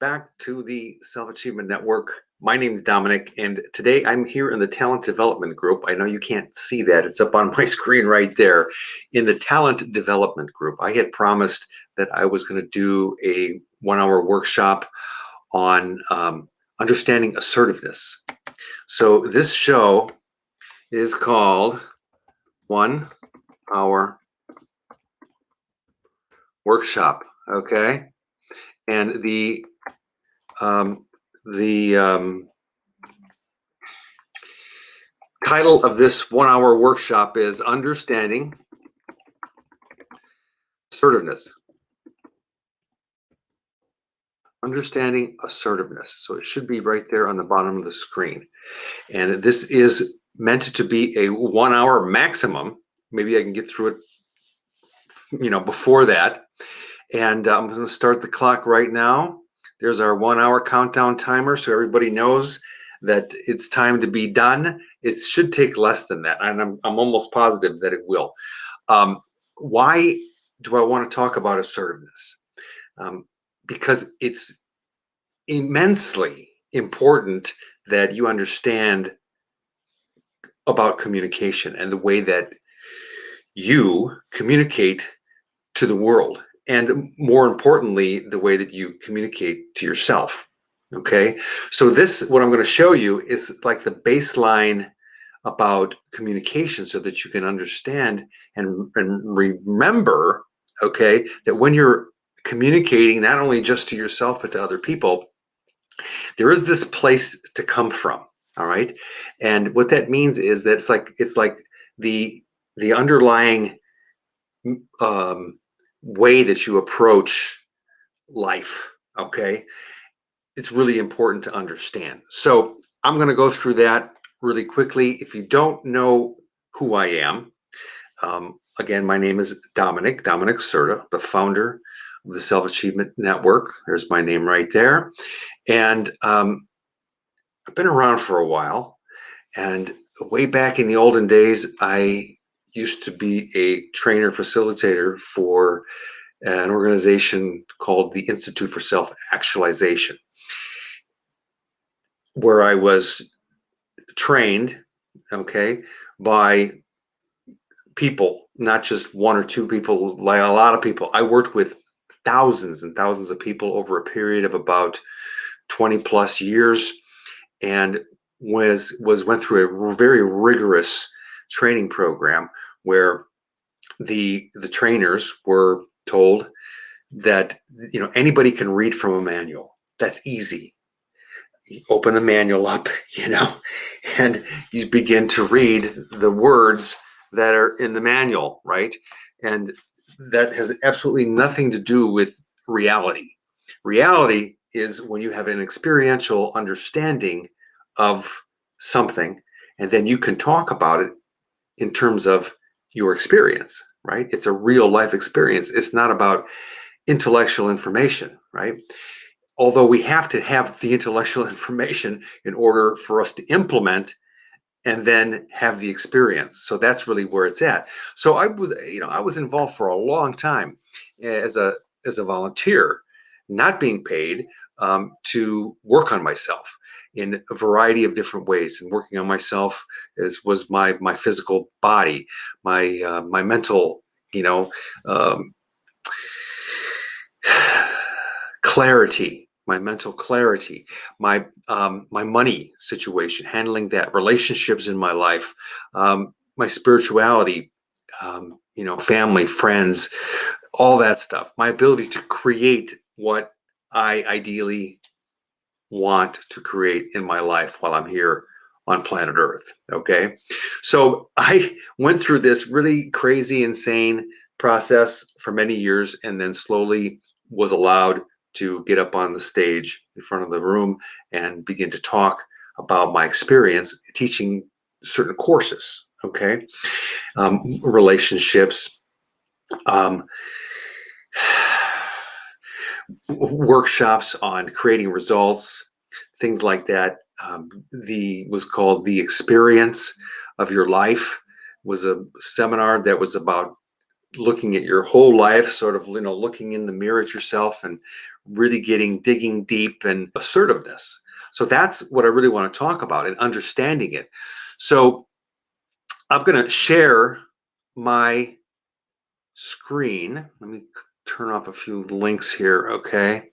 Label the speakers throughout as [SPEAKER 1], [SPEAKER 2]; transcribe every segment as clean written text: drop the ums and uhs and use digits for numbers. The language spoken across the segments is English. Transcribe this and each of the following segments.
[SPEAKER 1] back to the Self-Achievement Network. My name is Dominic, and today I'm here in the Talent Development Group. I know you can't see that. It's up on my screen right there. In the Talent Development Group, I had promised that I was going to do a 1-hour workshop on understanding assertiveness. So this show is called 1 Hour Workshop, okay? And the title of this 1-hour workshop is Understanding Assertiveness. Understanding Assertiveness. So it should be right there on the bottom of the screen. And this is meant to be a 1-hour maximum. Maybe I can get through it, before that. And I'm going to start the clock right now. There's our 1-hour countdown timer, so everybody knows that it's time to be done. It should take less than that, and I'm almost positive that it will. Why do I want to talk about assertiveness? Because it's immensely important that you understand about communication and the way that you communicate to the world. And more importantly, the way that you communicate to yourself. Okay, so what I'm going to show you is like the baseline about communication so that you can understand and remember, okay, that when you're communicating not only just to yourself but to other people, there is this place to come from. All right, and what that means is that it's like the underlying way that you approach life, okay? It's really important to understand. So I'm going to go through that really quickly. If you don't know who I am, again, my name is Domenic Certa, the founder of the Self-Achievement Network. There's my name right there. And I've been around for a while. And way back in the olden days, I used to be a trainer facilitator for an organization called the Institute for Self-Actualization, where I was trained, okay, by people, not just one or two people, like a lot of people. I worked with thousands and thousands of people over a period of about 20 plus years, and went through a very rigorous training program where the trainers were told that anybody can read from a manual. That's easy. You open the manual up, and you begin to read the words that are in the manual, right? And that has absolutely nothing to do with reality. Reality is when you have an experiential understanding of something, and then you can talk about it in terms of your experience, right? It's a real life experience. It's not about intellectual information, right? Although we have to have the intellectual information in order for us to implement and then have the experience. So that's really where it's at. So I was involved for a long time as a volunteer, not being paid, to work on myself in a variety of different ways. And working on myself was my physical body, my mental, clarity, my mental clarity, my money situation, handling that, relationships in my life, my spirituality, family, friends, all that stuff, my ability to create what I ideally want to create in my life while I'm here on planet Earth. Okay, so I went through this really crazy, insane process for many years, and then slowly was allowed to get up on the stage in front of the room and begin to talk about my experience teaching certain courses, okay? Relationships, workshops on creating results, things like that. Was called The Experience of Your Life, was a seminar that was about looking at your whole life, sort of, looking in the mirror at yourself and really digging deep, and assertiveness. So that's what I really want to talk about, and understanding it. So I'm going to share my screen. Let me turn off a few links here. Okay.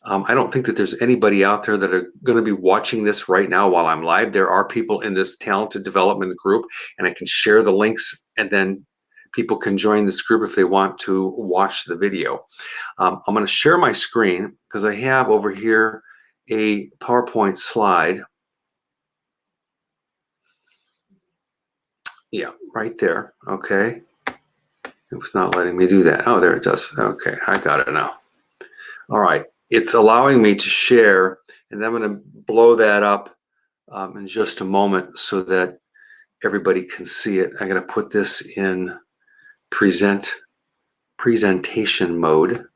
[SPEAKER 1] I don't think that there's anybody out there that are going to be watching this right now while I'm live. There are people in this talented development group, and I can share the links, and then people can join this group if they want to watch the video. I'm going to share my screen because I have over here a PowerPoint slide. Yeah, right there. Okay. It was not letting me do that. Oh, there it does. Okay, I got it now. All right. It's allowing me to share, and I'm going to blow that up in just a moment so that everybody can see it. I'm going to put this in presentation mode.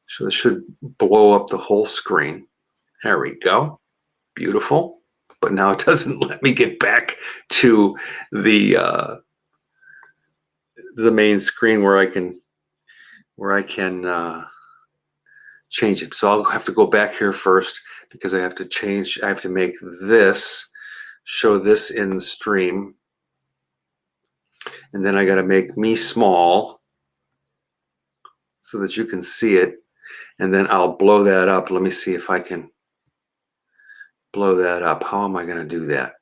[SPEAKER 1] So it should blow up the whole screen. There we go. Beautiful. But now it doesn't let me get back to the main screen where I can change it. So I'll have to go back here first because I have to make this, show this in the stream. And then I got to make me small so that you can see it. And then I'll blow that up. Let me see if I can blow that up. How am I going to do that?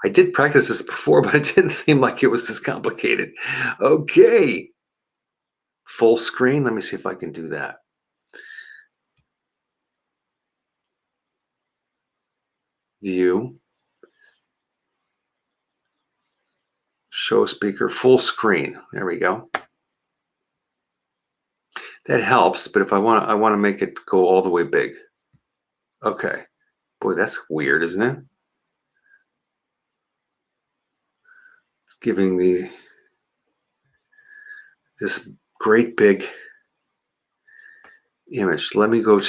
[SPEAKER 1] I did practice this before, but it didn't seem like it was this complicated. Okay. Full screen. Let me see if I can do that. View. Show speaker. Full screen. There we go. That helps, but if I want to make it go all the way big. Okay. Boy, that's weird, isn't it? It's giving me this great big image. Let me go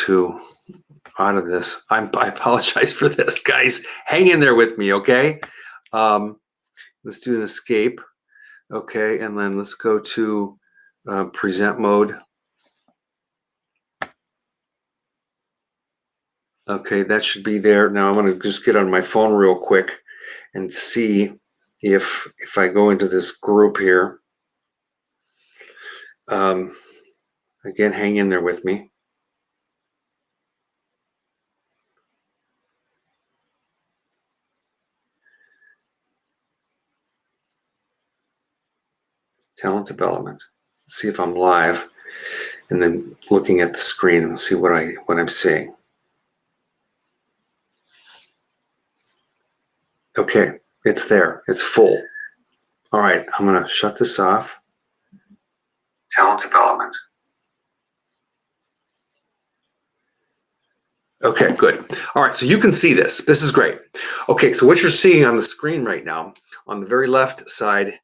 [SPEAKER 1] out of this. I apologize for this, guys. Hang in there with me, okay? Let's do an escape. Okay, and then let's go to present mode. Okay, that should be there. Now I'm going to just get on my phone real quick and see if I go into this group here. Again, hang in there with me. Talent development. Let's see if I'm live, and then looking at the screen and see what I'm seeing. Okay, it's there. It's full. All right, I'm going to shut this off. Talent development. Okay, good. All right, so you can see this. This is great. Okay, so what you're seeing on the screen right now, on the very left side,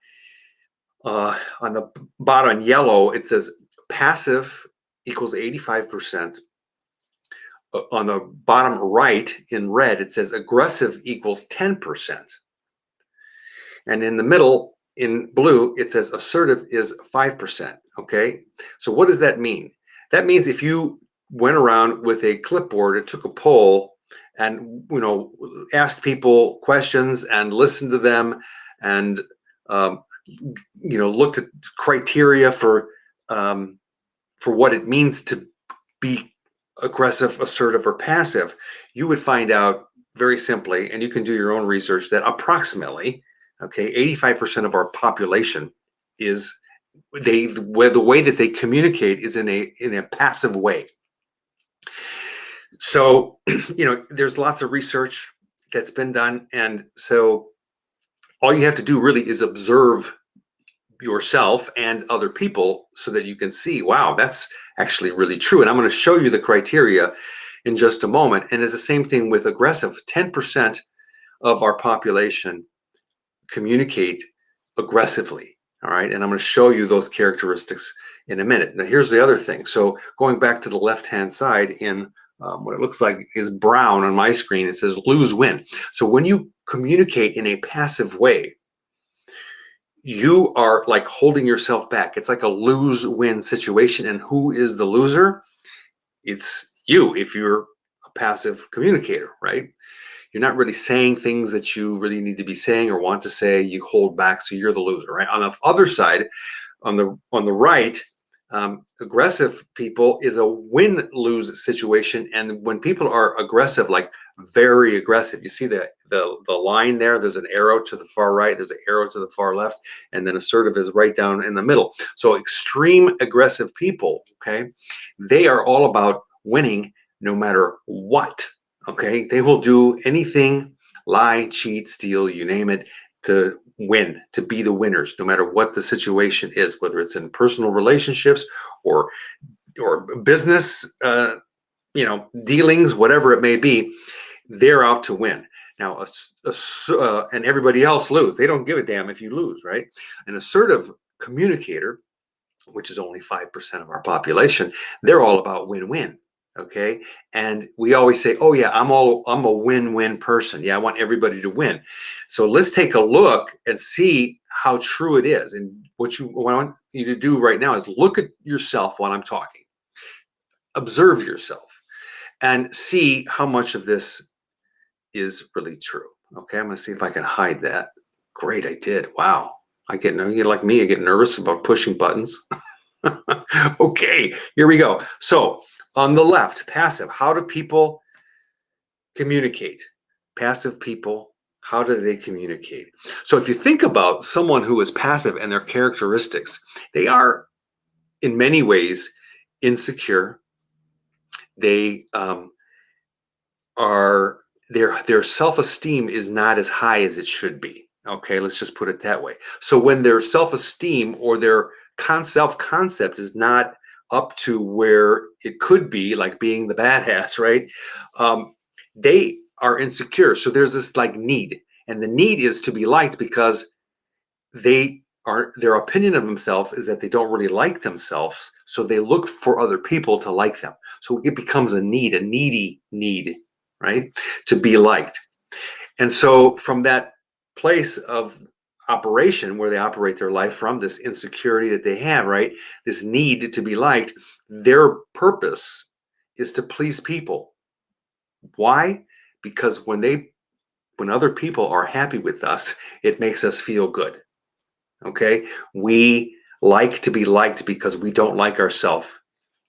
[SPEAKER 1] on the bottom in yellow, it says passive equals 85%. On the bottom right in red, it says aggressive equals 10%. And in the middle in blue, it says assertive is 5%. Okay, so what does that mean? That means if you went around with a clipboard and took a poll and asked people questions and listened to them and looked at criteria for what it means to be aggressive, assertive, or passive, you would find out very simply, and you can do your own research, that approximately, 85% of our population is the way that they communicate is in a passive way. So, there's lots of research that's been done, and so all you have to do really is observe yourself and other people so that you can see, wow, that's actually really true. And I'm going to show you the criteria in just a moment. And it's the same thing with aggressive. 10% of our population communicate aggressively. All right. And I'm going to show you those characteristics in a minute. Now, here's the other thing. So going back to the left-hand side in what it looks like is brown on my screen, it says lose win. So when you communicate in a passive way, you are like holding yourself back. It's like a lose-win situation. And who is the loser? it's you if you're a passive communicator, right? You're not really saying things that you really need to be saying or want to say. You hold back, so you're the loser, right? On the other side, on the right, aggressive people is a win-lose situation. And when people are aggressive, like very aggressive, you see the line there. There's an arrow to the far right. There's an arrow to the far left, and then assertive is right down in the middle. So extreme aggressive people, okay, they are all about winning no matter what. Okay, they will do anything, lie, cheat, steal, you name it, to win, to be the winners, no matter what the situation is, whether it's in personal relationships or business, dealings, whatever it may be. They're out to win. Now, and everybody else lose. They don't give a damn if you lose, right? An assertive communicator, which is only 5% of our population, they're all about win-win. Okay. And we always say, oh yeah, I'm a win-win person. Yeah, I want everybody to win. So let's take a look and see how true it is. And what I want you to do right now is look at yourself while I'm talking. Observe yourself and see how much of this is really true. Okay, I'm going to see if I can hide that. Great, I did. Wow. You're like me, I get nervous about pushing buttons. Okay, here we go. So on the left, passive. How do people communicate? Passive people, how do they communicate? So if you think about someone who is passive and their characteristics, they are in many ways insecure. They are their self-esteem is not as high as it should be. Okay, let's just put it that way. So when their self-esteem or their self-concept is not up to where it could be, like being the badass, right? They are insecure. So there's this like need, and the need is to be liked because their opinion of themselves is that they don't really like themselves. So they look for other people to like them. So it becomes a needy need, right? To be liked. And so from that place of operation where they operate their life from, this insecurity that they have, right? This need to be liked, their purpose is to please people. Why? Because when other people are happy with us, it makes us feel good. Okay? We like to be liked because we don't like ourselves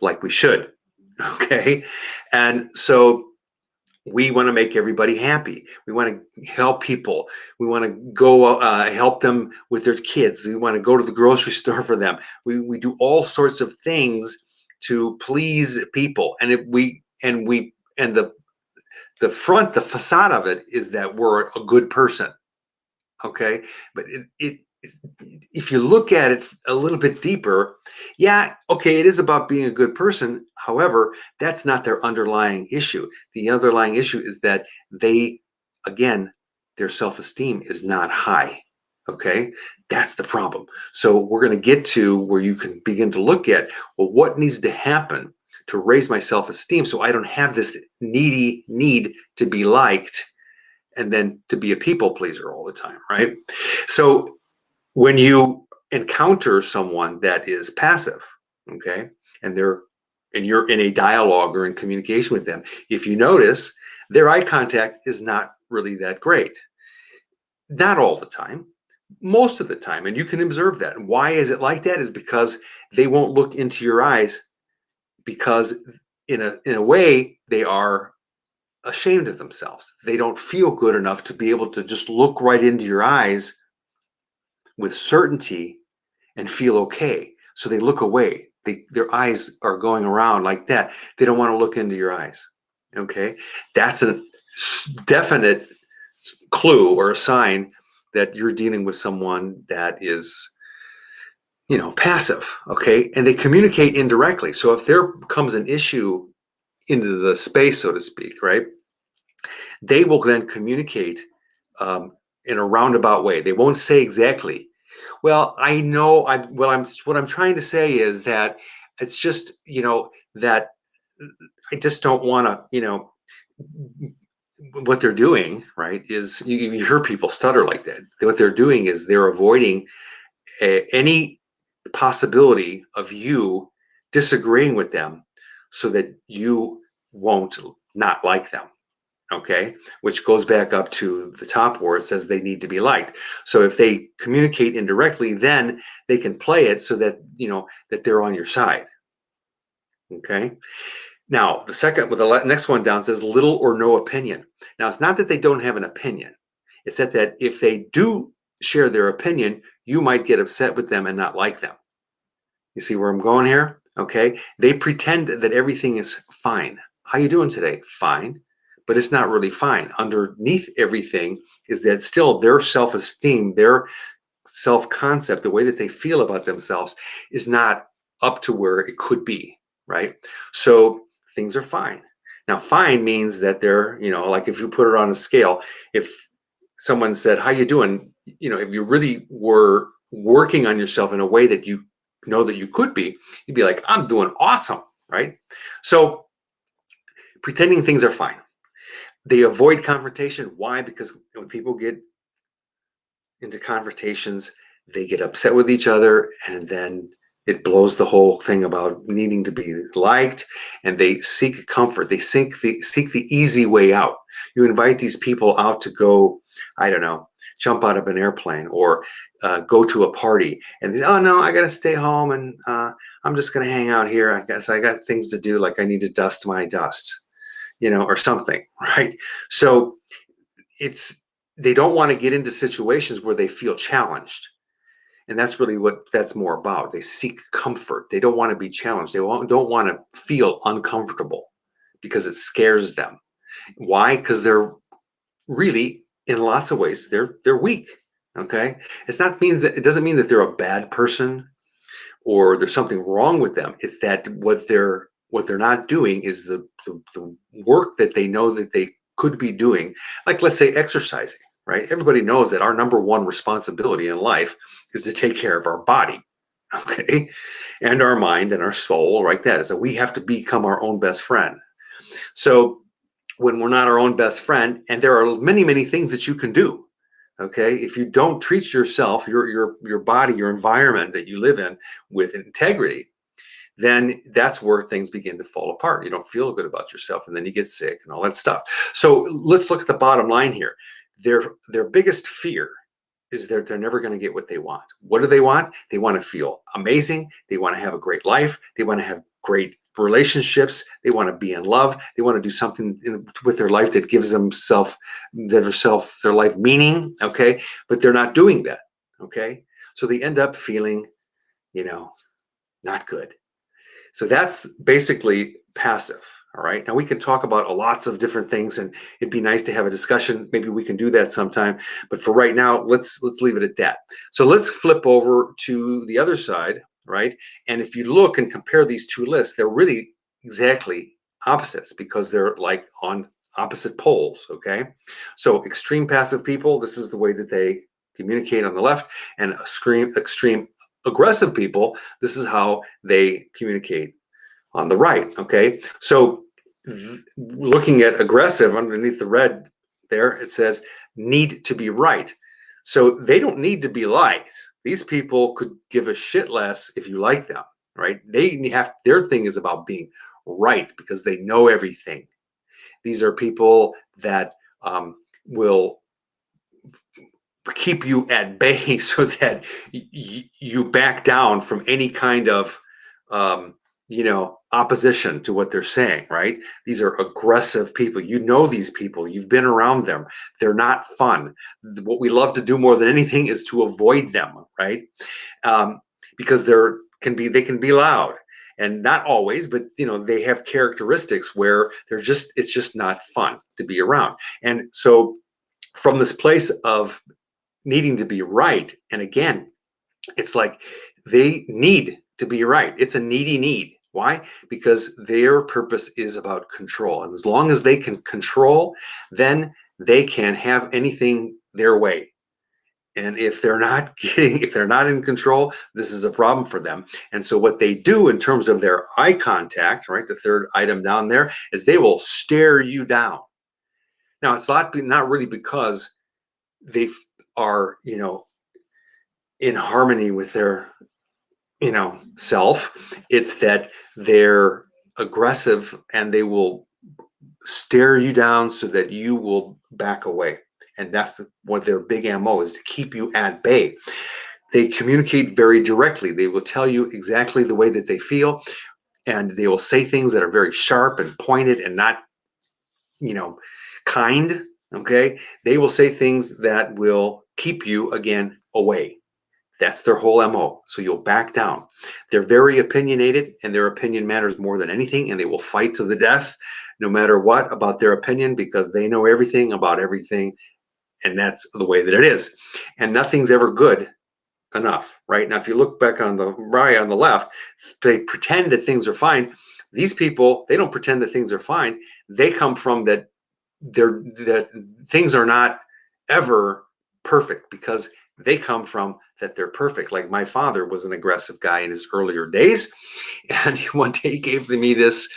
[SPEAKER 1] like we should. Okay? And so we want to make everybody happy. We want to help people. We want to go help them with their kids. We want to go to the grocery store for them. We do all sorts of things to please people. And the facade of it is that we're a good person. Okay, but if you look at it a little bit deeper, yeah, okay, it is about being a good person. However, that's not their underlying issue. The underlying issue is that their self-esteem is not high. Okay, that's the problem. So we're going to get to where you can begin to look at, well, what needs to happen to raise my self-esteem so I don't have this needy need to be liked and then to be a people pleaser all the time, right? So when you encounter someone that is passive, okay, and you're in a dialogue or in communication with them, if you notice, their eye contact is not really that great. Not all the time, most of the time, and you can observe that. Why is it like that? Is because they won't look into your eyes, because in a way they are ashamed of themselves. They don't feel good enough to be able to just look right into your eyes with certainty and feel okay. So they look away. Their eyes are going around like that. They don't want to look into your eyes. Okay? That's a definite clue or a sign that you're dealing with someone that is, passive. Okay? And they communicate indirectly. So if there comes an issue into the space, so to speak, right? They will then communicate in a roundabout way. They won't say exactly, well, I know. What I'm trying to say is that it's just, that I just don't want to, what they're doing, right, is you hear people stutter like that. What they're doing is they're avoiding any possibility of you disagreeing with them so that you won't not like them. Okay, which goes back up to the top where it says they need to be liked. So if they communicate indirectly, then they can play it so that that they're on your side. Okay. Now the second, with the next one down, says little or no opinion. Now it's not that they don't have an opinion. It's that if they do share their opinion, you might get upset with them and not like them. You see where I'm going here? Okay. They pretend that everything is fine. How you doing today? Fine. But it's not really fine. Underneath everything is that still their self-esteem, their self-concept, the way that they feel about themselves is not up to where it could be, right? So things are fine. Now, fine means that they're, like if you put it on a scale, if someone said, how you doing? If you really were working on yourself in a way that you know that you could be, you'd be like, I'm doing awesome, right? So pretending things are fine. They avoid confrontation. Why? Because when people get into confrontations, they get upset with each other, and then it blows the whole thing about needing to be liked, and they seek comfort. They seek the easy way out. You invite these people out to go, I don't know, jump out of an airplane or go to a party, and they say, oh no, I got to stay home, and I'm just going to hang out here. I guess I got things to do, like I need to dust my dust, or something, right? So they don't want to get into situations where they feel challenged. And that's really what that's more about. They seek comfort. They don't want to be challenged. They don't want to feel uncomfortable because it scares them. Why? Because they're really, in lots of ways, they're weak. Okay. It doesn't mean that they're a bad person or there's something wrong with them. It's that what they're not doing is the work that they know that they could be doing, like let's say exercising, right? Everybody knows that our number one responsibility in life is to take care of our body, okay, and our mind and our soul, right? That is that we have to become our own best friend. So when we're not our own best friend, and there are many things that you can do, okay, if you don't treat yourself, your body, your environment that you live in with integrity, then that's where things begin to fall apart. You don't feel good about yourself, and then you get sick and all that stuff. So let's look at the bottom line here. Their biggest fear is that they're never going to get what they want. What do they want? They want to feel amazing. They want to have a great life. They want to have great relationships. They want to be in love. They want to do something with their life that gives their life meaning. Okay, but they're not doing that. Okay, so they end up feeling, not good. So that's basically passive. All right. Now we can talk about lots of different things, and it'd be nice to have a discussion. Maybe we can do that sometime. But for right now, let's leave it at that. So let's flip over to the other side, right? And if you look and compare these two lists, they're really exactly opposites because they're like on opposite poles. Okay. So extreme passive people, this is the way that they communicate on the left, and extreme aggressive people, this is how they communicate on the right. Okay, so looking at aggressive, underneath the red there, it says need to be right. So they don't need to be liked. These people could give a shit less if you like them, right? Their thing is about being right because they know everything. These are people that will keep you at bay so that you back down from any kind of opposition to what they're saying, right? These are aggressive people. These people, you've been around them. They're not fun. What we love to do more than anything is to avoid them, right? Because they can be loud, and not always, but they have characteristics where it's just not fun to be around. And so from this place of needing to be right, and again, it's like they need to be right. It's a needy need. Why? Because their purpose is about control. And as long as they can control, then they can have anything their way. And if they're not in control, this is a problem for them. And so what they do in terms of their eye contact, right, the third item down there, is they will stare you down. Now, it's not really because they are, in harmony with their self. It's that they're aggressive, and they will stare you down so that you will back away. And that's what their big MO is, to keep you at bay. They communicate very directly. They will tell you exactly the way that they feel, and they will say things that are very sharp and pointed and not, kind. Okay. They will say things that will keep you, again, away. That's their whole MO. So you'll back down. They're very opinionated, and their opinion matters more than anything. And they will fight to the death, no matter what, about their opinion, because they know everything about everything. And that's the way that it is. And nothing's ever good enough, right? Now, if you look back on the right, on the left, they pretend that things are fine. These people, they don't pretend that things are fine. They come from that things are not ever perfect, because they come from that they're perfect. Like my father was an aggressive guy in his earlier days, and one day he gave me this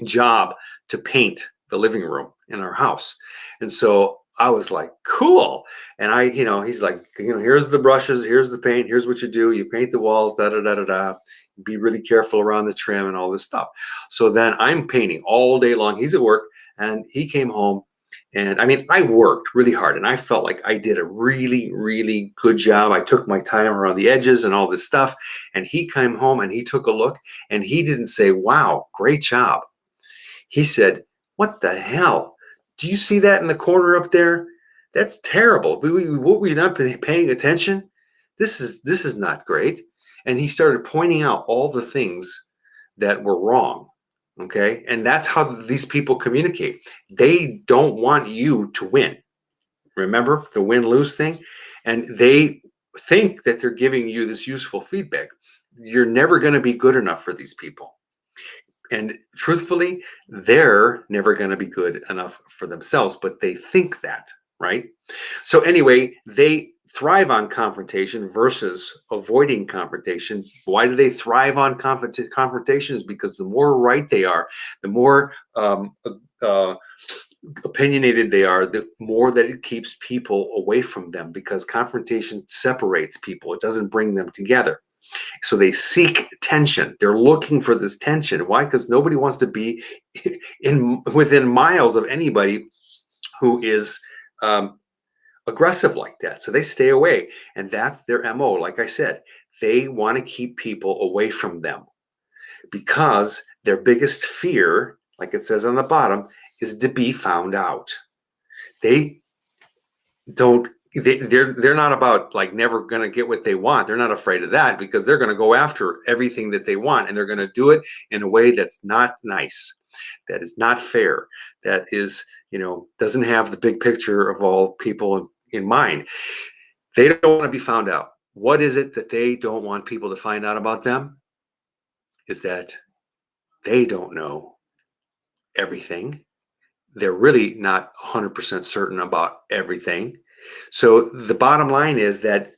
[SPEAKER 1] job to paint the living room in our house. And so I was like, cool. And he's like, here's the brushes, here's the paint, here's what you do. You paint the walls, da da da da da. Be really careful around the trim and all this stuff. So then I'm painting all day long. He's at work, and he came home. And I worked really hard, and I felt like I did a really, really good job. I took my time around the edges and all this stuff. And he came home and he took a look, and he didn't say, wow, great job. He said, what the hell? Do you see that in the corner up there? That's terrible. What, were you not paying attention? This is not great. And he started pointing out all the things that were wrong. Okay. And that's how these people communicate. They don't want you to win. Remember the win-lose thing? And they think that they're giving you this useful feedback. You're never going to be good enough for these people. And truthfully, they're never going to be good enough for themselves, but they think that, right? So anyway, they thrive on confrontation versus avoiding confrontation. Why do they thrive on confrontations? Because the more right they are, the more opinionated they are, the more that it keeps people away from them, because confrontation separates people. It doesn't bring them together. So they seek tension. They're looking for this tension. Why? Because nobody wants to be within miles of anybody who is aggressive like that. So they stay away, and that's their MO. Like I said, they want to keep people away from them, because their biggest fear, like it says on the bottom, is to be found out. They're not about like never going to get what they want. They're not afraid of that, because they're going to go after everything that they want, and they're going to do it in a way that's not nice, that is not fair, that is, doesn't have the big picture of all people in mind. They don't want to be found out. What is it that they don't want people to find out about them? Is that they don't know everything. They're really not 100% certain about everything. So the bottom line is that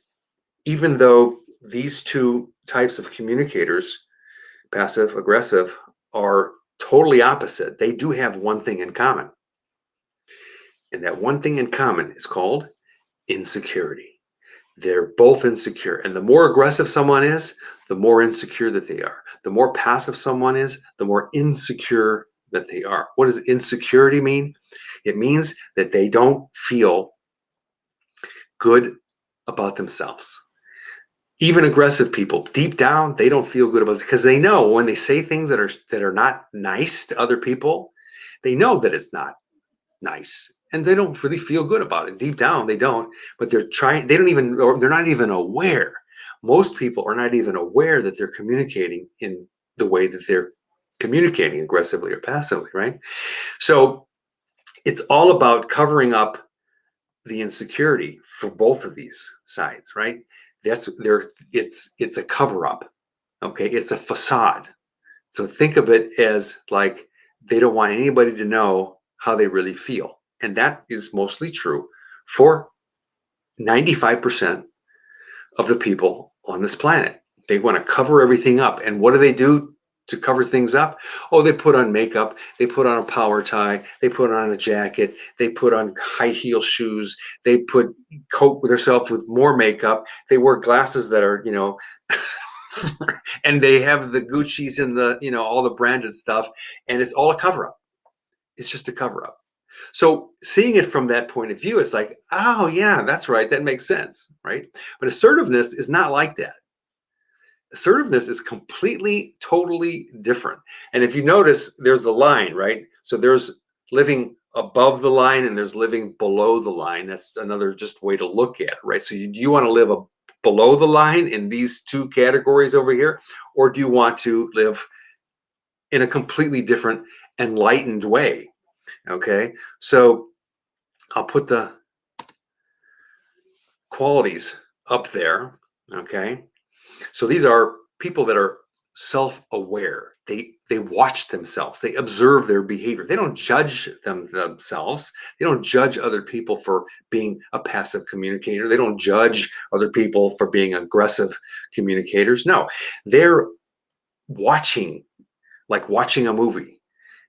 [SPEAKER 1] even though these two types of communicators, passive, aggressive, are totally opposite, they do have one thing in common. And that one thing in common is called insecurity. They're both insecure. And the more aggressive someone is, the more insecure that they are. The more passive someone is, the more insecure that they are. What does insecurity mean? It means that they don't feel good about themselves. Even aggressive people, deep down, they don't feel good about it, because they know when they say things that are not nice to other people, they know that it's not nice, and they don't really feel good about it. Deep down, they don't, but they're trying. They're not even aware. Most people are not even aware that they're communicating in the way that they're communicating, aggressively or passively, right? So it's all about covering up the insecurity for both of these sides, right? It's a cover up. Okay, it's a facade. So think of it as like they don't want anybody to know how they really feel. And that is mostly true for 95% of the people on this planet. They want to cover everything up. And what do they do to cover things up? Oh, they put on makeup, they put on a power tie, they put on a jacket, they put on high heel shoes, they coat themselves with more makeup, they wear glasses that are, and they have the Gucci's and the, all the branded stuff, and it's all a cover up. It's just a cover up. So seeing it from that point of view, it's like, oh yeah, that's right. That makes sense, right? But assertiveness is not like that. Assertiveness is completely, totally different. And if you notice, there's the line, right? So there's living above the line and there's living below the line. That's another just way to look at it, right? So do you want to live below the line in these two categories over here? Or do you want to live in a completely different, enlightened way? Okay, so I'll put the qualities up there. Okay, so these are people that are self-aware. They watch themselves. They observe their behavior. They don't judge themselves. They don't judge other people for being a passive communicator. They don't judge other people for being aggressive communicators. No, they're watching, like watching a movie.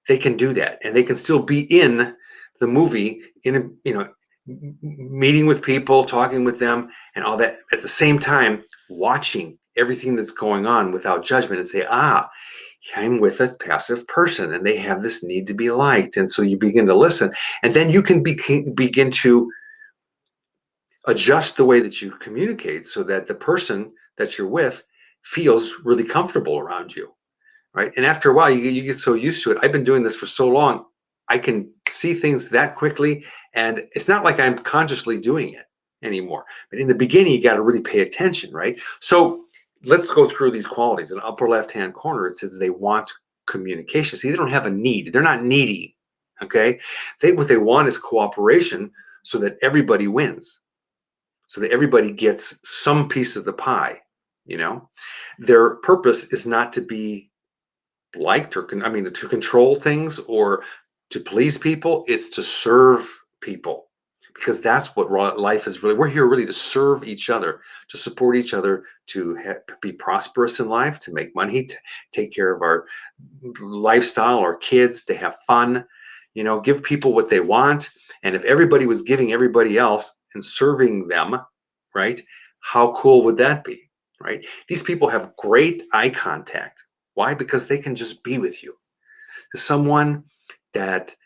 [SPEAKER 1] They can do that, and they can still be in the movie, in meeting with people, talking with them, and all that at the same time, watching everything that's going on without judgment, and say, I'm with a passive person and they have this need to be liked. And so you begin to listen, and then you can begin to adjust the way that you communicate so that the person that you're with feels really comfortable around you, right? And after a while, you get so used to it. I've been doing this for so long, I can see things that quickly, and it's not like I'm consciously doing it anymore. But in the beginning, you got to really pay attention, right? So let's go through these qualities. In the upper left-hand corner, it says they want communication. See, they don't have a need. They're not needy, okay? What they want is cooperation so that everybody wins, so that everybody gets some piece of the pie, Their purpose is not to be liked or, to control things or to please people. It's to serve people, because that's what life is really. We're here really to serve each other, to support each other, to be prosperous in life, to make money, to take care of our lifestyle, our kids, to have fun, give people what they want. And if everybody was giving everybody else and serving them, right, how cool would that be, right? These people have great eye contact. Why? Because they can just be with you. Someone that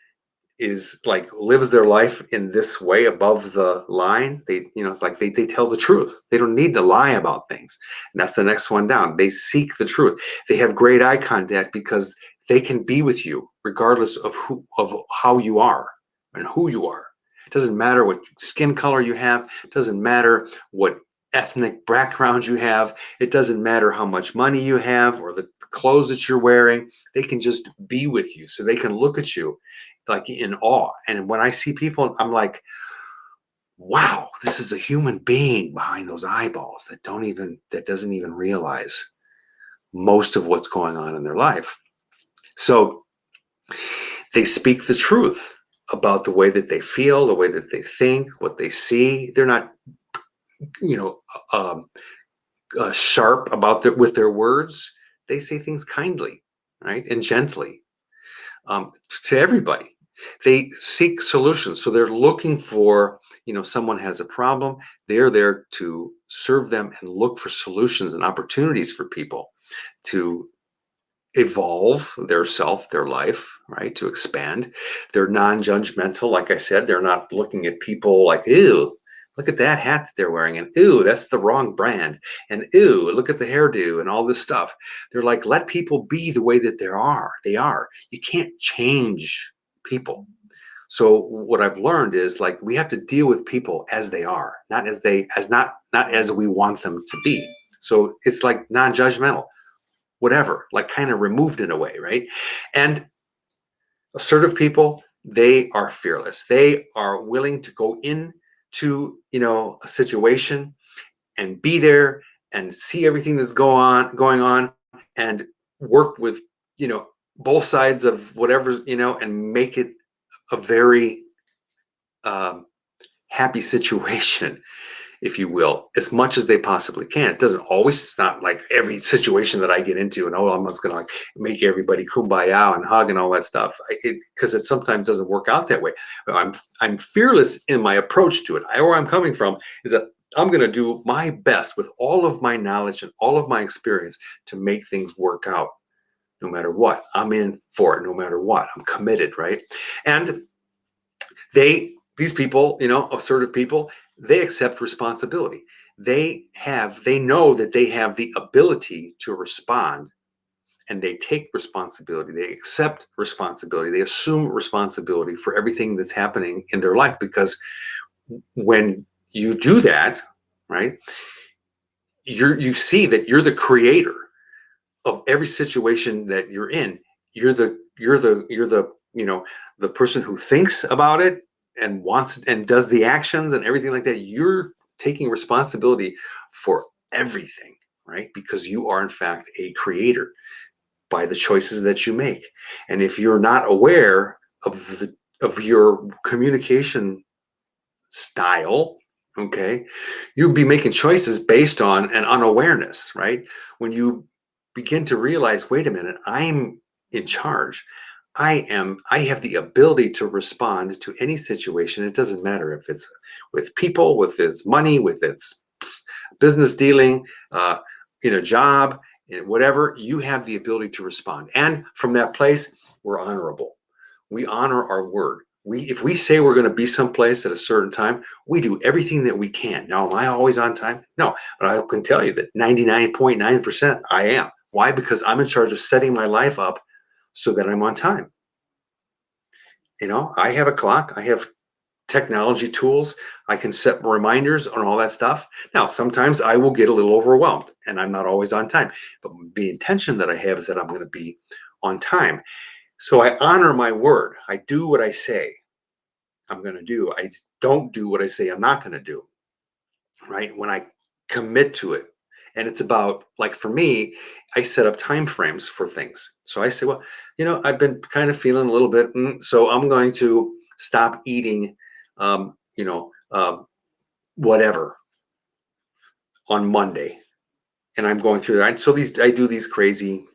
[SPEAKER 1] is like lives their life in this way above the line, it's like they tell the truth. They don't need to lie about things. And that's the next one down. They seek the truth. They have great eye contact because they can be with you regardless of how you are and who you are. It doesn't matter what skin color you have. It doesn't matter what ethnic background you have. It doesn't matter how much money you have or the clothes that you're wearing. They can just be with you. So they can look at you like in awe. And when I see people, I'm like, wow, this is a human being behind those eyeballs that doesn't even realize most of what's going on in their life. So they speak the truth about the way that they feel, the way that they think, what they see. They're not sharp with their words. They say things kindly, right, and gently to everybody. They seek solutions. So they're looking for, someone has a problem. They're there to serve them and look for solutions and opportunities for people to evolve their life, right, to expand. They're non-judgmental. Like I said, they're not looking at people like, ew, look at that hat that they're wearing, and ooh, that's the wrong brand, and ooh, look at the hairdo and all this stuff. They're like, let people be the way that they are. You can't change people. So what I've learned is, like, we have to deal with people as they are, not as we want them to be. So it's like non-judgmental, whatever, like kind of removed in a way, right? And assertive people, they are fearless. They are willing to go in to a situation and be there and see everything that's going on and work with both sides of whatever, and make it a very happy situation, if you will, as much as they possibly can. It doesn't always, it's not like every situation that I get into and I'm just gonna make everybody kumbaya and hug and all that stuff, because it sometimes doesn't work out that way. I'm fearless in my approach to it. Where I'm coming from is that I'm going to do my best with all of my knowledge and all of my experience to make things work out no matter what. I'm in for it no matter what. I'm committed, right? And these people, assertive people, they accept responsibility. They know that they have the ability to respond, and they take responsibility. They accept responsibility. They assume responsibility for everything that's happening in their life, because when you do that, right, you see that you're the creator of every situation that you're in. You're the the person who thinks about it and wants and does the actions and everything like that. You're taking responsibility for everything, right? Because you are in fact a creator by the choices that you make. And if you're not aware of your communication style, okay, you'll be making choices based on an unawareness, right? When you begin to realize, wait a minute, I'm in charge. I have the ability to respond to any situation. It doesn't matter if it's with people, with its money, with its business dealing, in a job, in whatever. You have the ability to respond. And from that place, we're honorable. We honor our word. If we say we're going to be someplace at a certain time, we do everything that we can. Now, am I always on time? No, but I can tell you that 99.9% I am. Why? Because I'm in charge of setting my life up so that I'm on time. I have a clock. I have technology tools. I can set reminders on all that stuff. Now, sometimes I will get a little overwhelmed and I'm not always on time. But the intention that I have is that I'm going to be on time. So I honor my word. I do what I say I'm going to do. I don't do what I say I'm not going to do, right? When I commit to it. And it's about, like, for me, I set up time frames for things. So I say, well, I've been kind of feeling a little bit, so I'm going to stop eating, um, you know, um, whatever on Monday. And I'm going through that. So I do these crazy,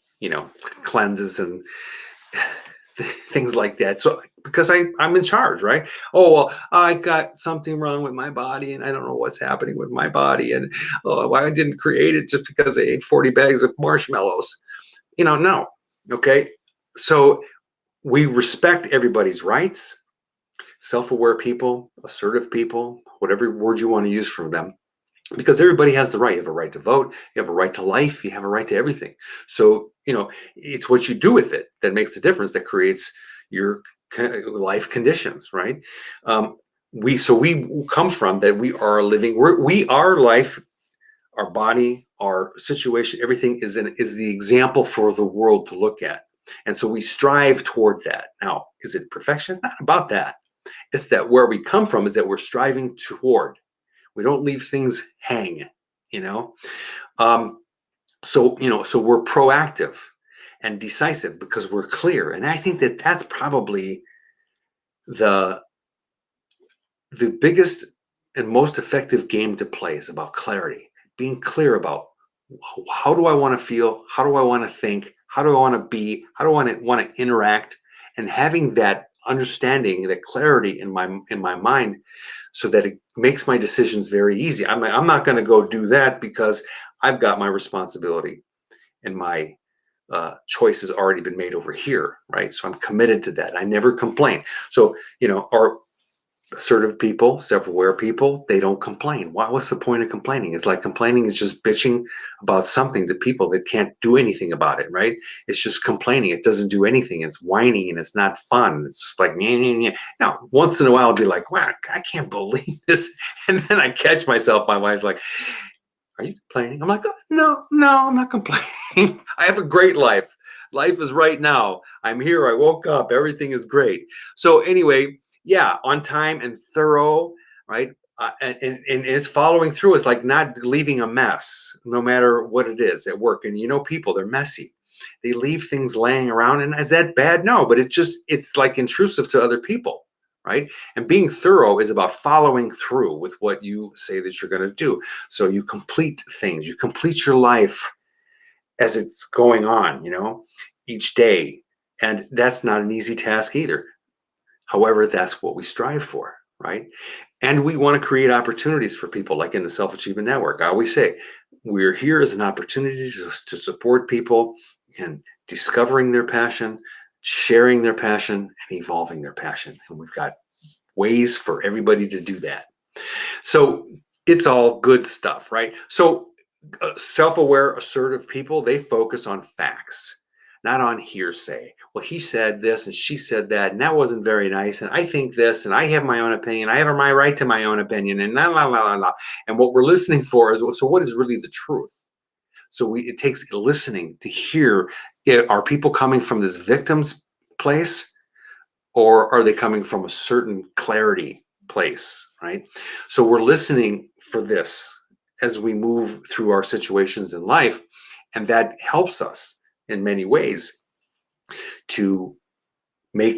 [SPEAKER 1] cleanses and things like that. So because I'm in charge, right? Oh, well, I got something wrong with my body and I don't know what's happening with my body. And why I didn't create it just because I ate 40 bags of marshmallows. No. Okay. So we respect everybody's rights, self-aware people, assertive people, whatever word you want to use for them, because everybody has the right. You have a right to vote. You have a right to life. You have a right to everything. So, it's what you do with it that makes the difference, that creates your life conditions, right? We come from that. We are living, we are life, our body, our situation, everything is the example for the world to look at. And so we strive toward that. Now, is it perfection? It's not about that. It's that where we come from is that we're striving toward. We don't leave things hang, you know. So we're proactive and decisive because we're clear, and I think that that's probably the biggest and most effective game to play is about clarity, being clear about how do I want to feel, how do I want to think, how do I want to be, how do I want to interact, and having that understanding, that clarity in my mind, so that it makes my decisions very easy. I'm not going to go do that because I've got my responsibility and my choice has already been made over here, right? So I'm committed to that. I never complain. So our assertive people, self-aware people, they don't complain. What's the point of complaining? It's like complaining is just bitching about something to people that can't do anything about it, right? It's just complaining. It doesn't do anything. It's whiny and it's not fun. It's just like, meh, meh, meh. Now, once in a while, I'll be like, wow, I can't believe this. And then I catch myself. My wife's like, are you complaining? I'm like, oh, no, I'm not complaining. I have a great life. Life is right now. I'm here. I woke up. Everything is great. So anyway, yeah, on time and thorough, right? And it's following through. It's like not leaving a mess, no matter what it is at work. And people, they're messy. They leave things laying around. And is that bad? No, but it's like intrusive to other people, right? And being thorough is about following through with what you say that you're going to do. So you complete things. You complete your life as it's going on, each day. And that's not an easy task either. However, that's what we strive for. right? And we want to create opportunities for people, like in the Self-Achievement Network. I always say, we're here as an opportunity to support people in discovering their passion, sharing their passion, and evolving their passion. And we've got ways for everybody to do that. So it's all good stuff, right? So self-aware, assertive people, they focus on facts, not on hearsay. Well, he said this and she said that, and that wasn't very nice. And I think this, and I have my own opinion. I have my right to my own opinion, and la la la la la. And what we're listening for is, so what is really the truth? So it takes listening to hear, are people coming from this victim's place, or are they coming from a certain clarity place, right? So we're listening for this as we move through our situations in life, and that helps us in many ways to make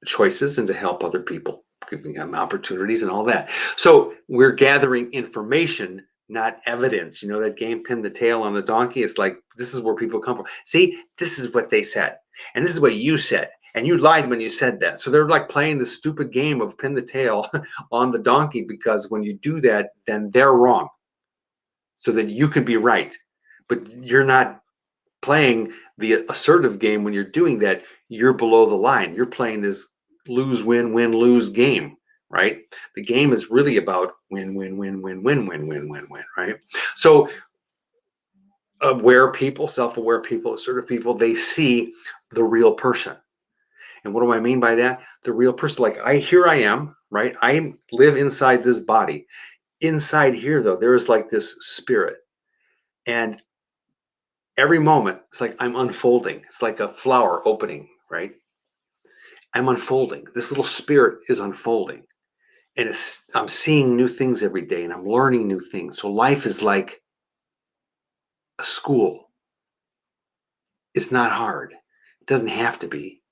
[SPEAKER 1] choices and to help other people, giving them opportunities and all that. So we're gathering information, not evidence. You know that game, Pin the Tail on the Donkey? It's like, this is where people come from. See, this is what they said, and this is what you said, and you lied when you said that. So they're like playing this stupid game of pin the tail on the donkey, because when you do that, then they're wrong, so that you can be right. But you're not playing the assertive game. When you're doing that, you're below the line. You're playing this lose, win, win, lose game, right? The game is really about win, win, win, win, win, win, win, win, win, right? So aware people, self-aware people, assertive people, they see the real person. And what do I mean by that? The real person, like here I am, right? I live inside this body. Inside here, though, there is like this spirit. And every moment, it's like I'm unfolding. It's like a flower opening, right? I'm unfolding. This little spirit is unfolding. And I'm seeing new things every day, and I'm learning new things. So life is like a school. It's not hard. It doesn't have to be.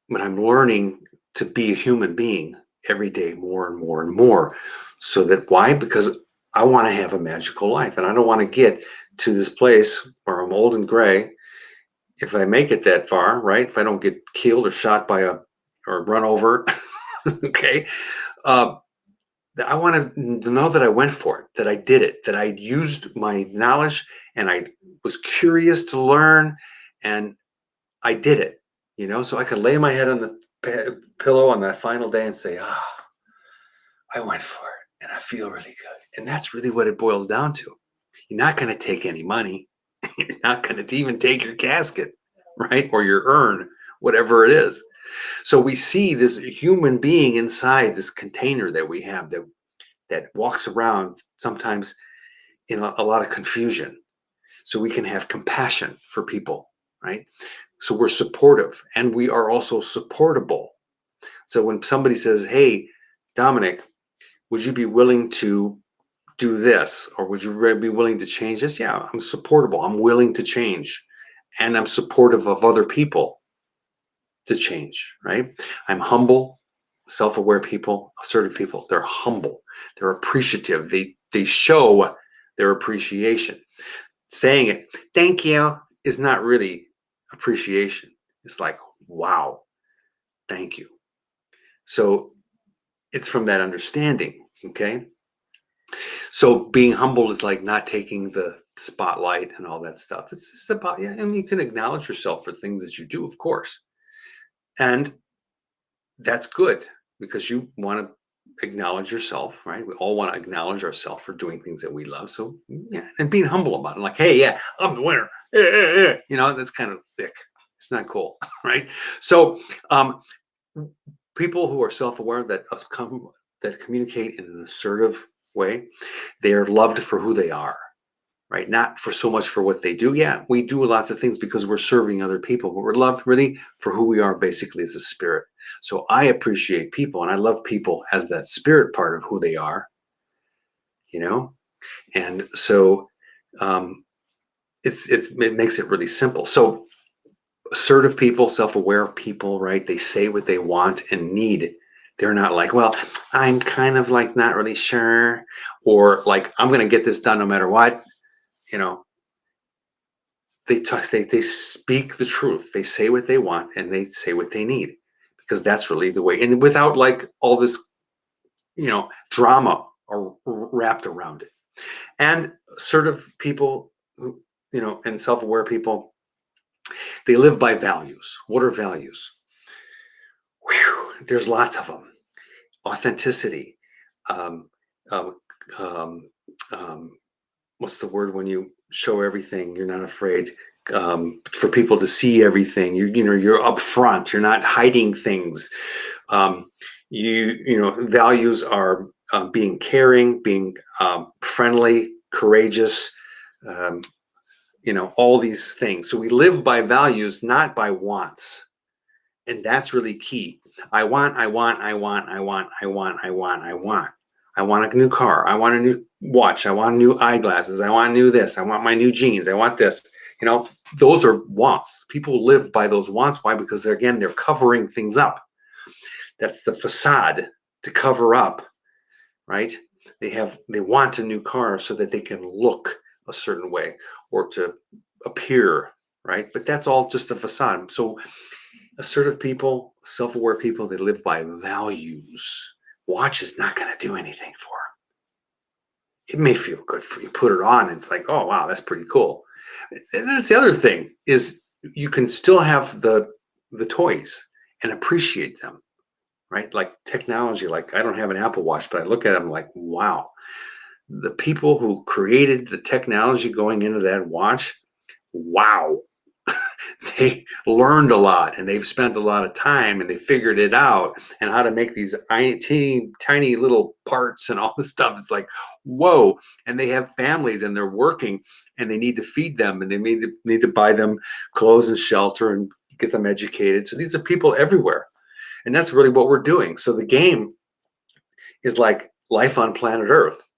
[SPEAKER 1] But I'm learning to be a human being every day more and more and more. So that, why? Because I want to have a magical life, and I don't want to get to this place where I'm old and gray. If I make it that far, right? If I don't get killed or shot by or run over, okay. I want to know that I went for it, that I did it, that I used my knowledge, and I was curious to learn, and I did it, so I could lay my head on the pillow on that final day and say, I went for it, and I feel really good. And that's really what it boils down to. You're not going to take any money. You're not going to even take your casket, right? Or your urn, whatever it is. So we see this human being inside this container that we have, that walks around sometimes in a lot of confusion. So we can have compassion for people, right? So we're supportive, and we are also supportable. So when somebody says, hey, Domenic, would you be willing to do this? Or would you be willing to change this? Yeah, I'm supportable. I'm willing to change. And I'm supportive of other people to change, right? I'm humble. Self-aware people, assertive people, they're humble. They're appreciative. They show their appreciation. Saying it, thank you, is not really appreciation. It's like, wow, thank you. So it's from that understanding, okay? So being humble is like not taking the spotlight and all that stuff. It's just about, yeah, and you can acknowledge yourself for things that you do, of course. And that's good, because you want to acknowledge yourself, right? We all want to acknowledge ourselves for doing things that we love. So yeah, and being humble about it, like, hey, yeah, I'm the winner. That's kind of thick. It's not cool, right? So people who are self-aware, that communicate in an assertive way, they are loved for who they are, right? Not for so much for what they do. Yeah, we do lots of things because we're serving other people, but we're loved really for who we are, basically, as a spirit. So I appreciate people, and I love people as that spirit part of who they are, and so it makes it really simple. So assertive people, self-aware people, right? They say what they want and need. They're not like, well, I'm kind of like not really sure, or like, I'm going to get this done no matter what. They speak the truth. They say what they want, and they say what they need, because that's really the way. And without like all this drama are wrapped around it. And assertive people, and self-aware people, they live by values. What are values? Whew, there's lots of them. Authenticity. Um, um, um, um, what's the word when you show everything? You're not afraid for people to see everything. You're upfront. You're not hiding things. Um, values are being caring, being friendly, courageous. Um, all these things. So we live by values, not by wants. And that's really key. I want, I want, I want, I want, I want, I want, I want. I want a new car. I want a new watch. I want new eyeglasses. I want new this. I want my new jeans. I want this. Those are wants. People live by those wants. Why? Because they're covering things up. That's the facade to cover up, right? They want a new car so that they can look a certain way or to appear, right? But that's all just a facade. So assertive people, self-aware people, they live by values. Watch is not going to do anything for them. It may feel good for you. Put it on, and it's like, oh wow, that's pretty cool. And that's the other thing is you can still have the toys and appreciate them, right? Like technology. Like I don't have an Apple Watch, but I look at them like, wow, the people who created the technology going into that watch, wow. They learned a lot and they've spent a lot of time and they figured it out and how to make these tiny little parts and all this stuff. It's like, whoa. And they have families and they're working and they need to feed them and they need to buy them clothes and shelter and get them educated. So these are people everywhere. And that's really what we're doing. So the game is like life on planet Earth.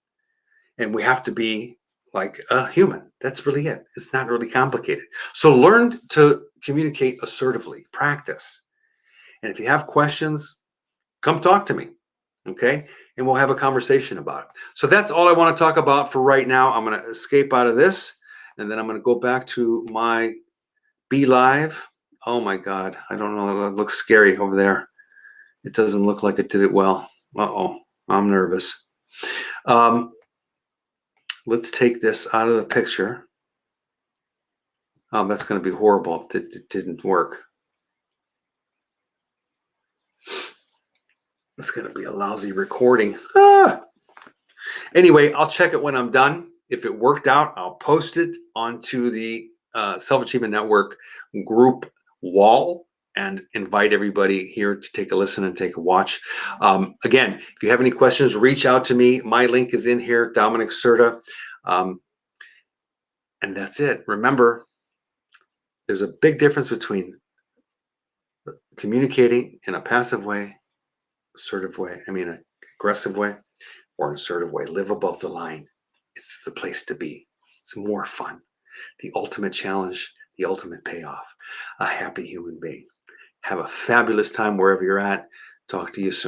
[SPEAKER 1] And we have to be like a human. That's really it. It's not really complicated. So learn to communicate assertively, practice. And if you have questions, come talk to me, okay? And we'll have a conversation about it. So that's all I want to talk about for right now. I'm going to escape out of this, and then I'm going to go back to my Be Live. Oh my God, I don't know. It looks scary over there. It doesn't look like it did it well. Uh-oh, I'm nervous. Let's take this out of the picture. That's going to be horrible if it didn't work. It's going to be a lousy recording. Anyway, I'll check it when I'm done. If it worked out, I'll post it onto the Self-Achievement Network group wall and invite everybody here to take a listen and take a watch. Again, if you have any questions, reach out to me. My link is in here, Domenic Certa. And that's it. Remember, there's a big difference between communicating in a passive way, aggressive way, or an assertive way. Live above the line. It's the place to be. It's more fun. The ultimate challenge, the ultimate payoff. A happy human being. Have a fabulous time wherever you're at. Talk to you soon.